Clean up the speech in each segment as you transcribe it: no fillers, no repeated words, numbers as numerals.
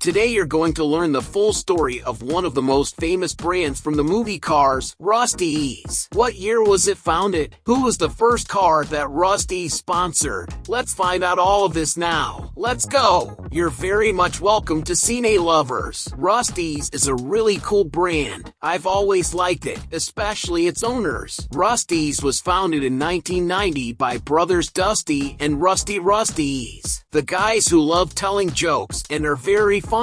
Today you're going to learn the full story of one of the most famous brands from the movie Cars, Rust-Eze. What year was it founded? Who was the first car that Rust-Eze sponsored? Let's find out all of this now. Let's go! You're very much welcome to Cine Lovers. Rust-Eze is a really cool brand. I've always liked it, especially its owners. Rust-Eze was founded in 1990 by brothers Dusty and Rusty Rust-Eze, the guys who love telling jokes and are very funny.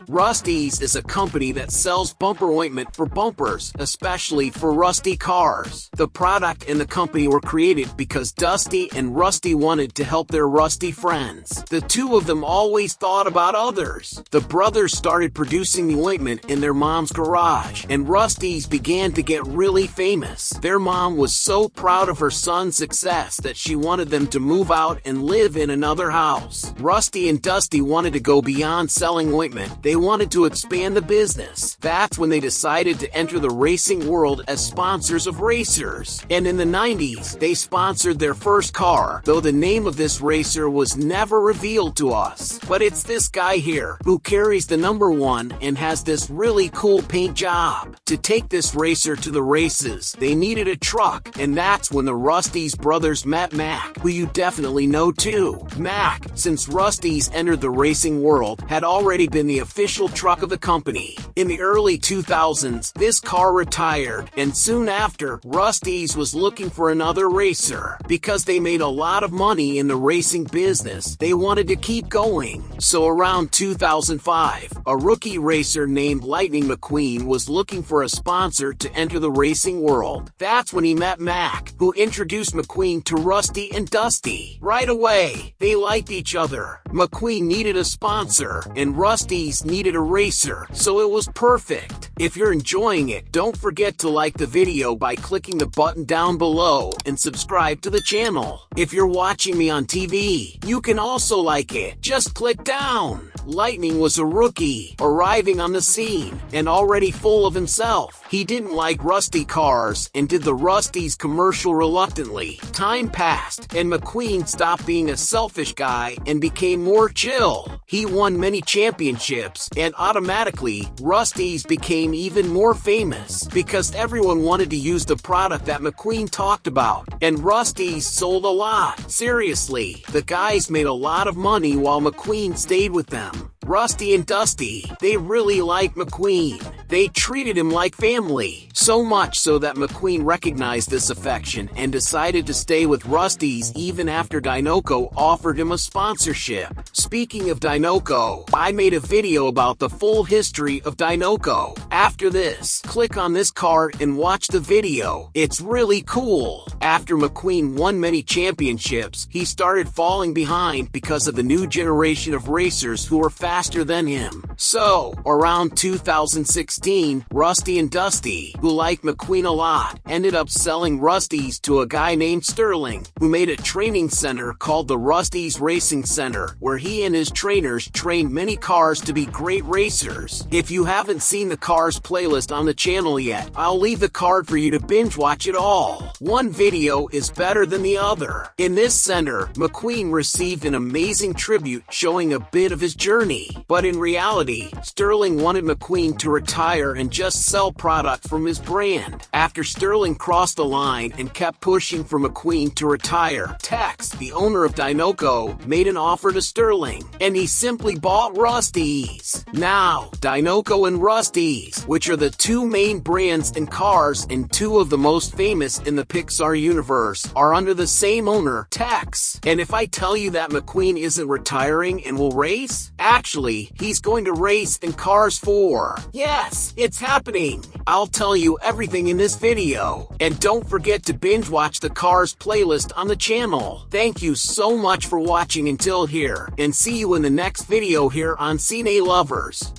Rust-Eze is a company that sells bumper ointment for bumpers, especially for rusty cars. The product and the company were created because Dusty and Rusty wanted to help their rusty friends. The two of them always thought about others. The brothers started producing the ointment in their mom's garage, and Rust-Eze began to get really famous. Their mom was so proud of her son's success that she wanted them to move out and live in another house. Rusty and Dusty wanted to go beyond selling ointment. They wanted to expand the business. That's when they decided to enter the racing world as sponsors of racers. And in the 90s, they sponsored their first car, though the name of this racer was never revealed to us. But it's this guy here, who carries the number 1 and has this really cool paint job. To take this racer to the races, they needed a truck, and that's when the Rust-Eze brothers met Mac, who you definitely know too. Mac, since Rust-Eze entered the racing world, had already been the official truck of the company. In the early 2000s, this car retired, and soon after, Rust-Eze was looking for another racer. Because they made a lot of money in the racing business, they wanted to keep going. So around 2005, a rookie racer named Lightning McQueen was looking for a sponsor to enter the racing world. That's when he met Mac, who introduced McQueen to Rusty and Dusty. Right away, they liked each other. McQueen needed a sponsor, and Rust-Eze needed a racer, so it was perfect. If you're enjoying it, don't forget to like the video by clicking the button down below and subscribe to the channel. If you're watching me on TV, you can also like it. Just click down. Lightning was a rookie, arriving on the scene, and already full of himself. He didn't like rusty cars and did the Rust-Eze commercial reluctantly. Time passed, and McQueen stopped being a selfish guy and became more chill. He won many championships, and automatically, Rust-Eze became even more famous because everyone wanted to use the product that McQueen talked about, and Rust-Eze sold a lot. Seriously, the guys made a lot of money while McQueen stayed with them. Rusty and Dusty, they really liked McQueen. They treated him like family, so much so that McQueen recognized this affection and decided to stay with Rust-Eze even after Dinoco offered him a sponsorship. Speaking of Dinoco, I made a video about the full history of Dinoco. After this, click on this card and watch the video. It's really cool. After McQueen won many championships, he started falling behind because of the new generation of racers who were faster than him. So, around 2016, Rusty and Dusty, who liked McQueen a lot, ended up selling Rust-Eze to a guy named Sterling, who made a training center called the Rust-Eze Racing Center, where he and his trainers trained many cars to be great racers. If you haven't seen the Cars playlist on the channel yet, I'll leave the card for you to binge watch it all. One video is better than the other. In this center, McQueen received an amazing tribute showing a bit of his journey. But in reality, Sterling wanted McQueen to retire and just sell product from his brand. After Sterling crossed the line and kept pushing for McQueen to retire, Tex, the owner of Dinoco, made an offer to Sterling, and he simply bought Rust-Eze. Now, Dinoco and Rust-Eze, which are the two main brands in cars and two of the most famous in the Pixar universe, are under the same owner, Tex. And if I tell you that McQueen isn't retiring and will race, actually, he's going to race in Cars 4. Yes, it's happening. I'll tell you everything in this video. And don't forget to binge watch the Cars playlist on the channel. Thank you so much for watching until here, and see you in the next video here on Cine Lovers.